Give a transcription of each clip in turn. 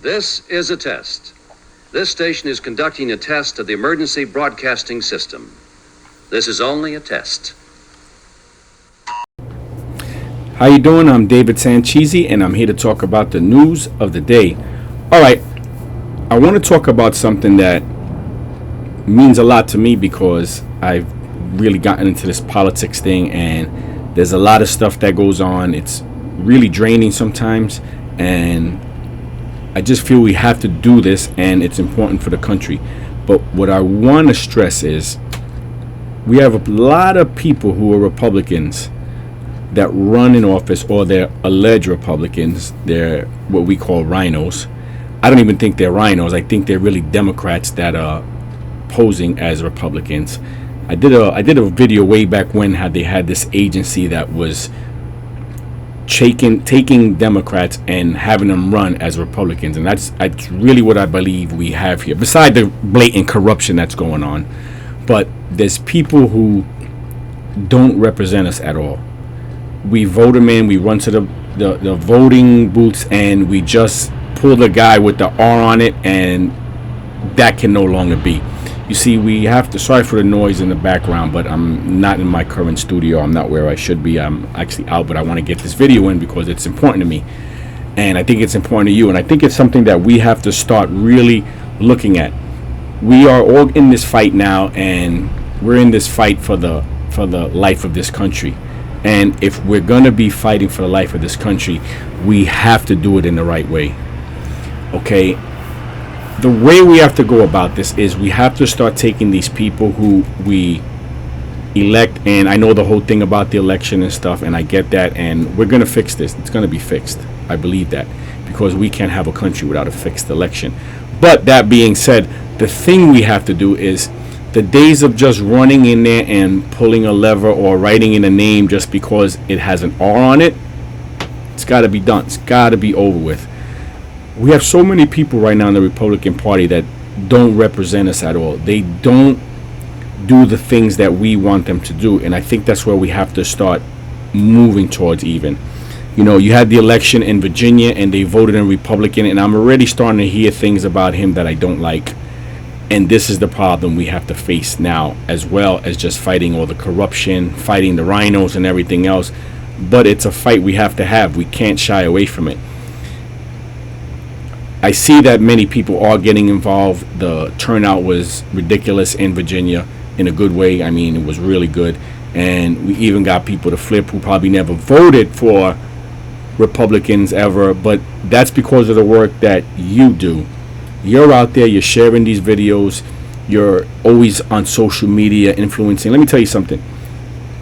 This is a test. This station is conducting a test of the emergency broadcasting system. This is only a test. How you doing? I'm David Sanchisi, and I'm here to talk about the news of the day. All right, I want to talk about something that means a lot to me because I've really gotten into this politics thing, and there's a lot of stuff that goes on. It's really draining sometimes, and I just feel we have to do this, and it's important for the country. But what I want to stress is we have a lot of people who are Republicans that run in office, or they're alleged Republicans. They're what we call rhinos. I don't even think they're rhinos. I think they're really Democrats that are posing as Republicans. I did a video way back when they had this agency that was taking Democrats and having them run as Republicans, and that's really what I believe we have here, beside the blatant corruption that's going on. But there's people who don't represent us at all. We vote them in, we run to the voting booths, and we just pull the guy with the R on it, and that can no longer be. You see, we have to, sorry for the noise in the background, but I'm not in my current studio. I'm not where I should be. I'm actually out, but I want to get this video in because it's important to me. And I think it's important to you. And I think it's something that we have to start really looking at. We are all in this fight now, and we're in this fight for the life of this country. And if we're going to be fighting for the life of this country, we have to do it in the right way. Okay? The way we have to go about this is we have to start taking these people who we elect, and I know the whole thing about the election and stuff, and I get that, and we're going to fix this. It's going to be fixed. I believe that, because we can't have a country without a fixed election. But that being said, the thing we have to do is the days of just running in there and pulling a lever or writing in a name just because it has an R on it, it's got to be done. It's got to be over with. We have so many people right now in the Republican Party that don't represent us at all. They don't do the things that we want them to do, and I think that's where we have to start moving towards even. You know, you had the election in Virginia, and they voted in Republican, and I'm already starting to hear things about him that I don't like. And this is the problem we have to face now, as well as just fighting all the corruption, fighting the rhinos and everything else. But it's a fight we have to have. We can't shy away from it. I see that many people are getting involved. The turnout was ridiculous in Virginia in a good way. I mean, it was really good. And we even got people to flip who probably never voted for Republicans ever. But that's because of the work that you do. You're out there, you're sharing these videos, you're always on social media influencing. Let me tell you something.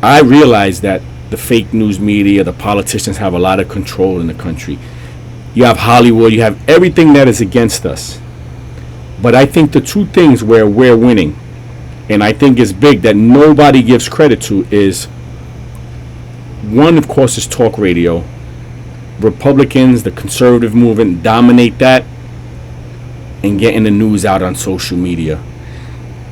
I realize that the fake news media, the politicians have a lot of control in the country. You have Hollywood, you have everything that is against us. But I think the two things where we're winning, and I think is big, that nobody gives credit to, is one, of course, is talk radio. Republicans, the conservative movement, dominate that and getting the news out on social media.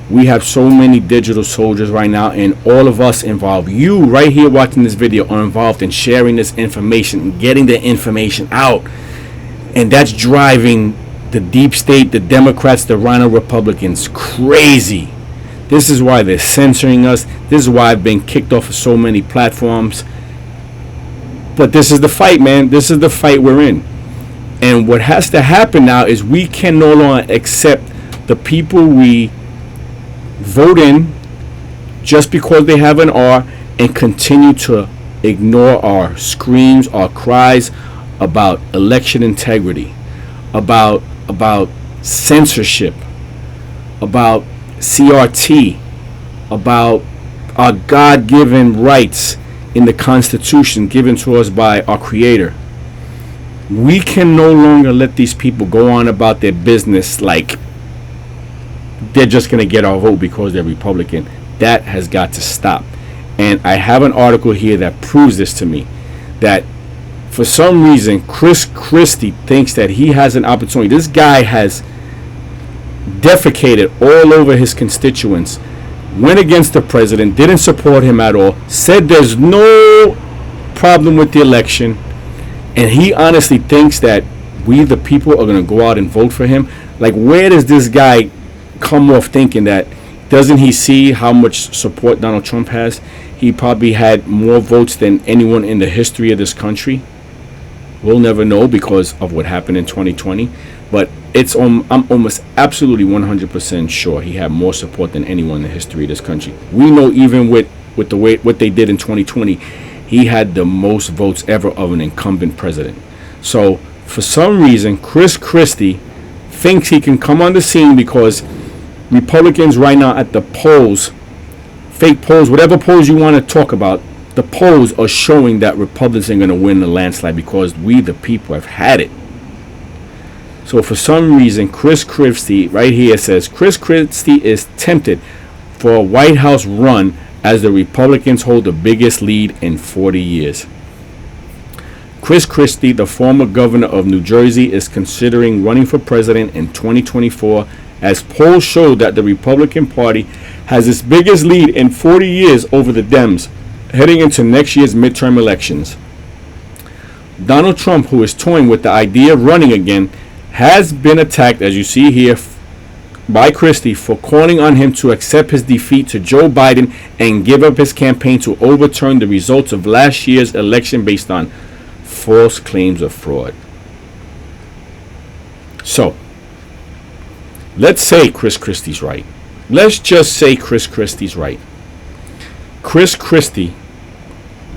We have so many digital soldiers right now, and all of us involved. You right here watching this video are involved in sharing this information, getting the information out. And that's driving the deep state, the Democrats, the rhino Republicans crazy. This is why they're censoring us. This is why I've been kicked off of so many platforms. But this is the fight, man. This is the fight we're in. And what has to happen now is we can no longer accept the people we vote in just because they have an R and continue to ignore our screams, our cries about election integrity, about censorship, about CRT, about our God-given rights in the Constitution given to us by our Creator. We can no longer let these people go on about their business like they're just going to get our vote because they're Republican. That has got to stop. And I have an article here that proves this to me, that for some reason Chris Christie thinks that he has an opportunity. This guy has defecated all over his constituents, went against the president, didn't support him at all, said there's no problem with the election, and he honestly thinks that we the people are going to go out and vote for him. Like, where does this guy come off thinking that? Doesn't he see how much support Donald Trump has? He probably had more votes than anyone in the history of this country. We'll never know because of what happened in 2020, but I'm almost absolutely 100% sure he had more support than anyone in the history of this country. We know even with the way what they did in 2020, he had the most votes ever of an incumbent president. So for some reason, Chris Christie thinks he can come on the scene because Republicans right now at the polls, fake polls, whatever polls you want to talk about, the polls are showing that Republicans are going to win the landslide because we, the people, have had it. So for some reason, Chris Christie, right here says, Chris Christie is tempted for a White House run as the Republicans hold the biggest lead in 40 years. Chris Christie, the former governor of New Jersey, is considering running for president in 2024 as polls show that the Republican Party has its biggest lead in 40 years over the Dems, heading into next year's midterm elections. Donald Trump, who is toying with the idea of running again, has been attacked, as you see here, by Christie for calling on him to accept his defeat to Joe Biden and give up his campaign to overturn the results of last year's election based on false claims of fraud. So, let's say Chris Christie's right. Let's just say Chris Christie's right. Chris Christie,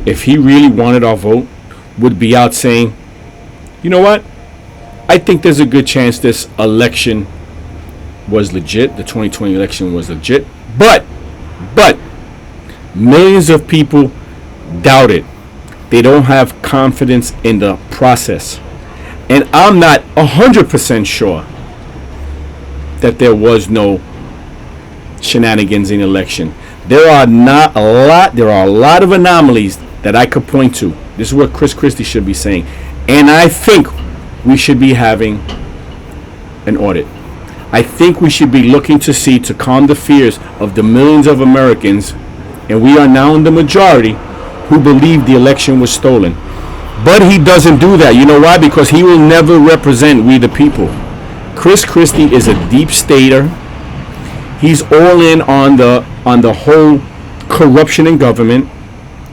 if he really wanted our vote, would be out saying, you know what? I think there's a good chance this election was legit. The 2020 election was legit. But millions of people doubt it. They don't have confidence in the process. And I'm not 100% sure that there was no shenanigans in the election. There are a lot of anomalies that I could point to. This is what Chris Christie should be saying. And I think we should be having an audit. I think we should be looking to see, to calm the fears of the millions of Americans, and we are now in the majority, who believe the election was stolen. But he doesn't do that. You know why? Because he will never represent we the people. Chris Christie is a deep stater. He's all in on the whole corruption in government.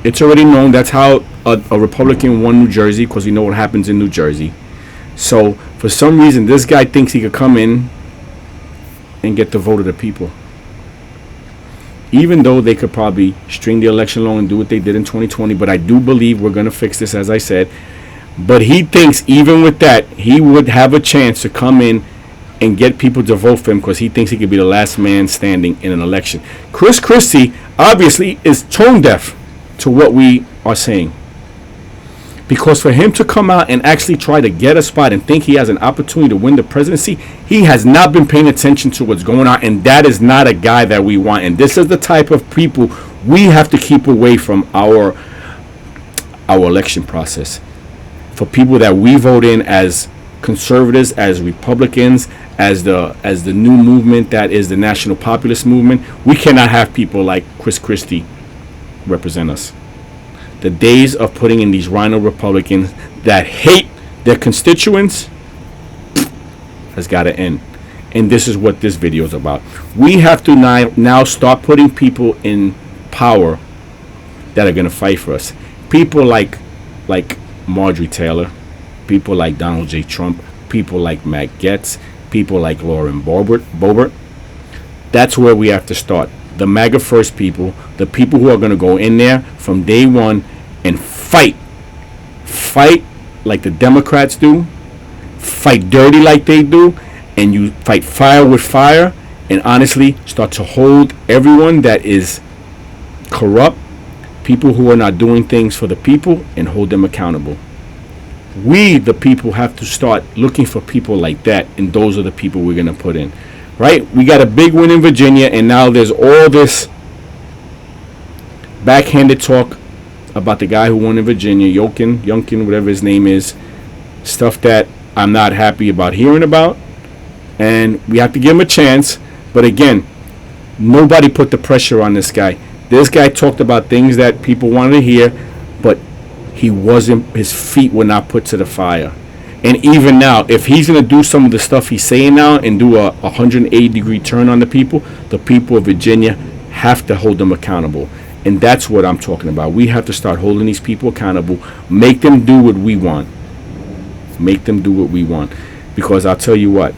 It's already known. That's how a Republican won New Jersey, because we know what happens in New Jersey. So for some reason, this guy thinks he could come in and get the vote of the people, even though they could probably string the election along and do what they did in 2020. But I do believe we're going to fix this, as I said. But he thinks even with that, he would have a chance to come in and get people to vote for him, because he thinks he could be the last man standing in an election. Chris Christie obviously is tone deaf to what we are saying, because for him to come out and actually try to get a spot and think he has an opportunity to win the presidency, he has not been paying attention to what's going on, and that is not a guy that we want. And this is the type of people we have to keep away from our election process. For people that we vote in as conservatives, as Republicans, as the new movement that is the National Populist Movement, we cannot have people like Chris Christie represent us. The days of putting in these rhino Republicans that hate their constituents has got to end. And this is what this video is about. We have to now start putting people in power that are going to fight for us. People like Marjorie Taylor, people like Donald J. Trump, people like Matt Gaetz, people like Lauren Boebert. That's where we have to start. The MAGA first people, the people who are going to go in there from day one and fight like the Democrats do, fight dirty like they do, and you fight fire with fire, and honestly start to hold everyone that is corrupt, people who are not doing things for the people, and hold them accountable. We, the people, have to start looking for people like that, and those are the people we're going to put in. Right? We got a big win in Virginia, and now there's all this backhanded talk about the guy who won in Virginia, Youngkin, whatever his name is. Stuff that I'm not happy about hearing about, and we have to give him a chance. But again, nobody put the pressure on this guy. This guy talked about things that people wanted to hear, but his feet were not put to the fire. And even now, if he's going to do some of the stuff he's saying now and do a 180-degree turn on the people of Virginia have to hold them accountable. And that's what I'm talking about. We have to start holding these people accountable, make them do what we want. Make them do what we want. Because I'll tell you what,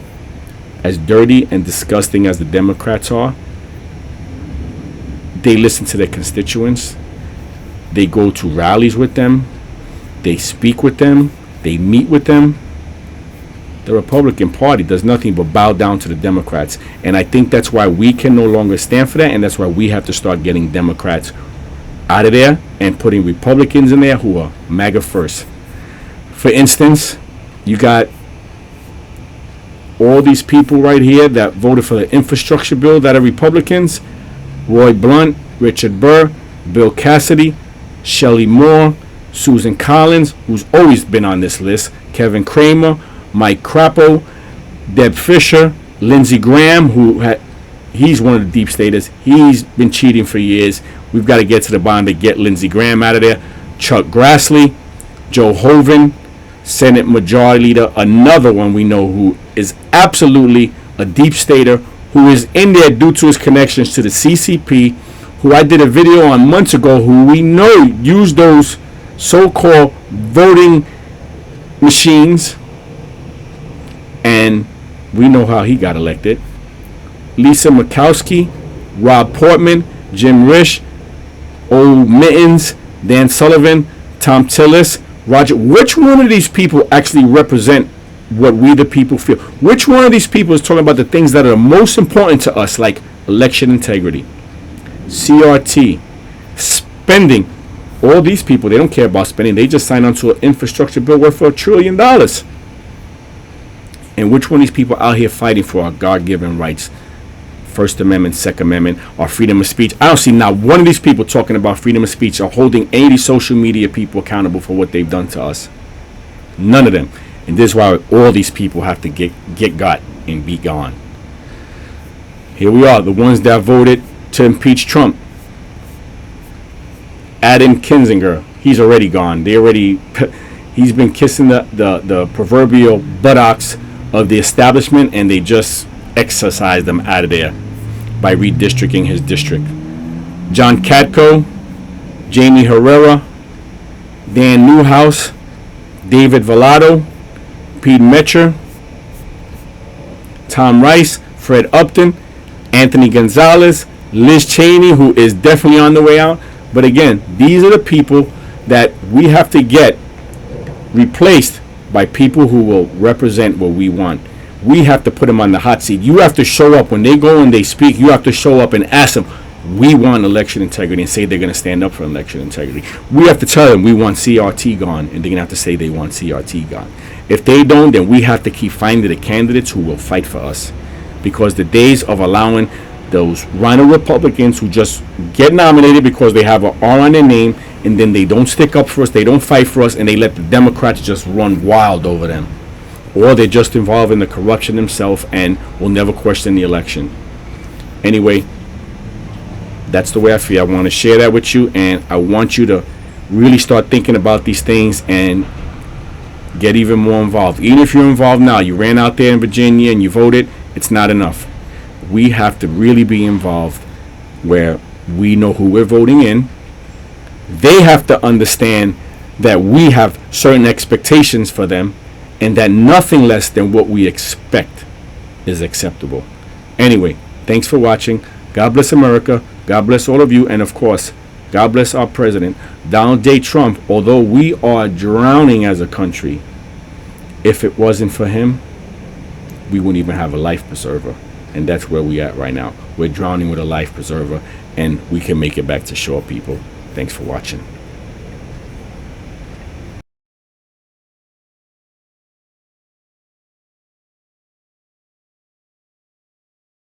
as dirty and disgusting as the Democrats are, they listen to their constituents. They go to rallies with them. They speak with them. They meet with them. The Republican Party does nothing but bow down to the Democrats. And I think that's why we can no longer stand for that. And that's why we have to start getting Democrats out of there and putting Republicans in there who are MAGA first. For instance, you got all these people right here that voted for the infrastructure bill that are Republicans. Roy Blunt, Richard Burr, Bill Cassidy, Shelley Moore, Susan Collins, who's always been on this list, Kevin Kramer, Mike Crapo, Deb Fisher, Lindsey Graham, he's one of the deep staters. He's been cheating for years. We've got to get to the bottom to get Lindsey Graham out of there. Chuck Grassley, Joe Hoven, Senate Majority Leader, another one we know who is absolutely a deep stater, who is in there due to his connections to the CCP, who I did a video on months ago, who we know used those so-called voting machines, and we know how he got elected. Lisa Murkowski, Rob Portman, Jim Risch, Old Mittens, Dan Sullivan, Tom Tillis, Roger. Which one of these people actually represent what we the people feel? Which one of these people is talking about the things that are most important to us, like election integrity, CRT, spending? All these people, they don't care about spending. They just sign on to an infrastructure bill worth $1 trillion. And which one of these people out here fighting for our God-given rights? First Amendment, Second Amendment, our freedom of speech. I don't see not one of these people talking about freedom of speech or holding any social media people accountable for what they've done to us. None of them. And this is why all these people have to get got and be gone. Here we are, the ones that voted to impeach Trump. Adam Kinzinger, he's already gone. He's been kissing the proverbial buttocks of the establishment, and they just exorcised them out of there by redistricting his district. John Katko, Jamie Herrera, Dan Newhouse, David Vallado, Pete Metcher, Tom Rice, Fred Upton, Anthony Gonzalez, Liz Cheney, who is definitely on the way out. But again, these are the people that we have to get replaced by people who will represent what we want. We have to put them on the hot seat. You have to show up when they go and they speak. You have to show up and ask them, we want election integrity, and say they're going to stand up for election integrity. We have to tell them we want CRT gone, and they're going to have to say they want CRT gone. If they don't, then we have to keep finding the candidates who will fight for us, because the days of allowing those rhino Republicans who just get nominated because they have an R on their name, and then they don't stick up for us, they don't fight for us, and they let the Democrats just run wild over them. Or they're just involved in the corruption themselves and will never question the election. Anyway, that's the way I feel. I want to share that with you, and I want you to really start thinking about these things and get even more involved. Even if you're involved now, you ran out there in Virginia and you voted, it's not enough. We have to really be involved where we know who we're voting in. They have to understand that we have certain expectations for them, and that nothing less than what we expect is acceptable. Anyway, thanks for watching. God bless America. God bless all of you. And of course, God bless our president, Donald J. Trump. Although we are drowning as a country, if it wasn't for him, we wouldn't even have a life preserver. And that's where we at right now. We're drowning with a life preserver, and we can make it back to shore, people. Thanks for watching.